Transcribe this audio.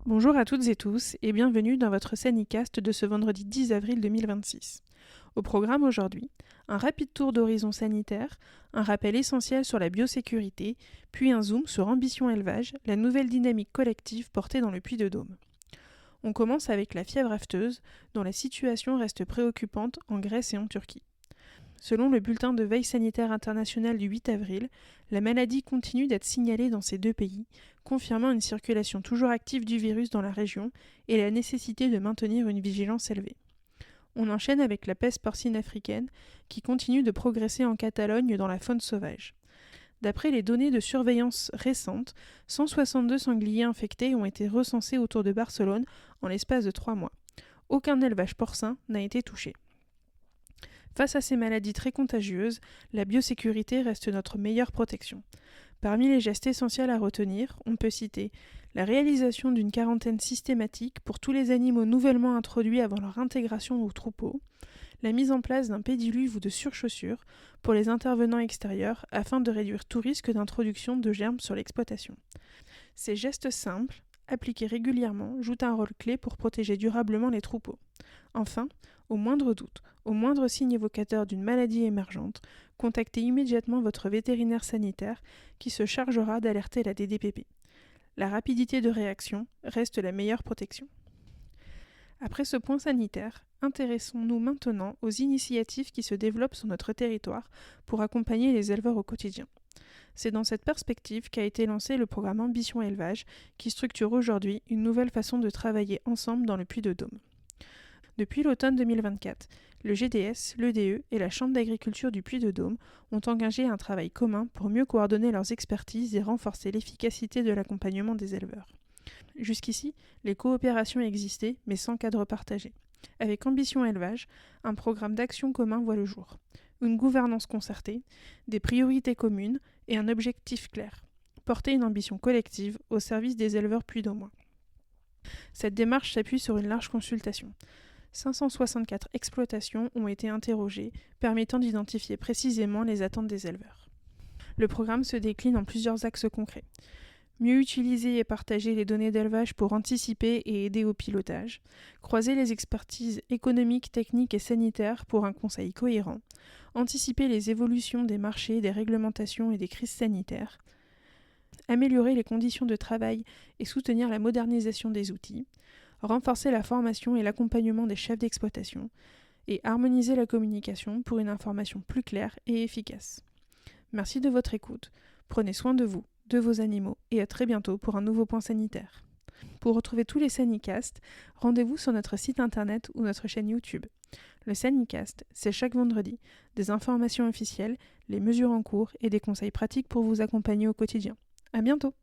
Bonjour à toutes et tous et bienvenue dans votre Sanicast de ce vendredi 10 avril 2026. Au programme aujourd'hui, un rapide tour d'horizon sanitaire, un rappel essentiel sur la biosécurité, puis un zoom sur Ambition Élevage, la nouvelle dynamique collective portée dans le Puy-de-Dôme. On commence avec la fièvre afteuse, dont la situation reste préoccupante en Grèce et en Turquie. Selon le bulletin de veille sanitaire international du 8 avril, la maladie continue d'être signalée dans ces deux pays, confirmant une circulation toujours active du virus dans la région et la nécessité de maintenir une vigilance élevée. On enchaîne avec la peste porcine africaine, qui continue de progresser en Catalogne dans la faune sauvage. D'après les données de surveillance récentes, 162 sangliers infectés ont été recensés autour de Barcelone en l'espace de 3 mois. Aucun élevage porcin n'a été touché. Face à ces maladies très contagieuses, la biosécurité reste notre meilleure protection. Parmi les gestes essentiels à retenir, on peut citer la réalisation d'une quarantaine systématique pour tous les animaux nouvellement introduits avant leur intégration au troupeau, la mise en place d'un pédiluve ou de surchaussures pour les intervenants extérieurs afin de réduire tout risque d'introduction de germes sur l'exploitation. Ces gestes simples, appliqués régulièrement, jouent un rôle clé pour protéger durablement les troupeaux. Enfin, au moindre doute, au moindre signe évocateur d'une maladie émergente, contactez immédiatement votre vétérinaire sanitaire qui se chargera d'alerter la DDPP. La rapidité de réaction reste la meilleure protection. Après ce point sanitaire, intéressons-nous maintenant aux initiatives qui se développent sur notre territoire pour accompagner les éleveurs au quotidien. C'est dans cette perspective qu'a été lancé le programme Ambition Élevage qui structure aujourd'hui une nouvelle façon de travailler ensemble dans le Puy-de-Dôme. Depuis l'automne 2024, le GDS, l'EDE et la Chambre d'agriculture du Puy-de-Dôme ont engagé un travail commun pour mieux coordonner leurs expertises et renforcer l'efficacité de l'accompagnement des éleveurs. Jusqu'ici, les coopérations existaient, mais sans cadre partagé. Avec Ambition Élevage, un programme d'action commun voit le jour. Une gouvernance concertée, des priorités communes et un objectif clair. Porter une ambition collective au service des éleveurs puy-de-dômois. Cette démarche s'appuie sur une large consultation. 564 exploitations ont été interrogées, permettant d'identifier précisément les attentes des éleveurs. Le programme se décline en plusieurs axes concrets. Mieux utiliser et partager les données d'élevage pour anticiper et aider au pilotage. Croiser les expertises économiques, techniques et sanitaires pour un conseil cohérent. Anticiper les évolutions des marchés, des réglementations et des crises sanitaires. Améliorer les conditions de travail et soutenir la modernisation des outils. Renforcer la formation et l'accompagnement des chefs d'exploitation. Et harmoniser la communication pour une information plus claire et efficace. Merci de votre écoute. Prenez soin de vous, de vos animaux et à très bientôt pour un nouveau point sanitaire. Pour retrouver tous les Sanicasts, rendez-vous sur notre site internet ou notre chaîne YouTube. Le Sanicast, c'est chaque vendredi, des informations officielles, les mesures en cours et des conseils pratiques pour vous accompagner au quotidien. À bientôt!